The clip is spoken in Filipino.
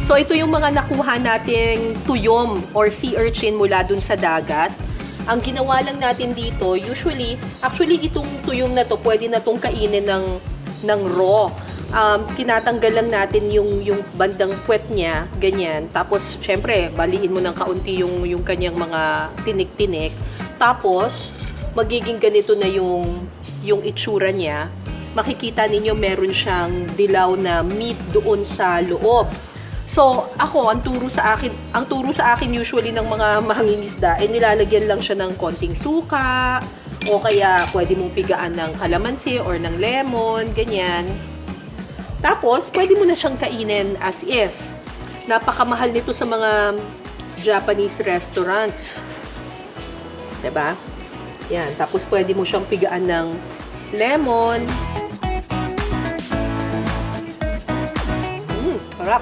So, ito yung mga nakuha nating tuyom or sea urchin mula dun sa dagat. Ang ginawa lang natin dito, actually itong tuyom na to, pwede na tong kainin ng raw. Tinatanggal lang natin yung bandang puwet niya, ganyan. Tapos, syempre, baliin mo ng kaunti yung kanyang mga tinik-tinik. Tapos, magiging ganito na yung itsura niya. Makikita ninyo meron siyang dilaw na meat doon sa loob. So, ang turo sa akin usually ng mga mangingisda, nilalagyan lang siya ng konting suka, o kaya pwede mong pigaan ng kalamansi or ng lemon, ganyan. Tapos, pwede mo na siyang kainin as is. Napakamahal nito sa mga Japanese restaurants. 'Di ba? Yan, tapos pwede mo siyang pigaan ng lemon. Sarap.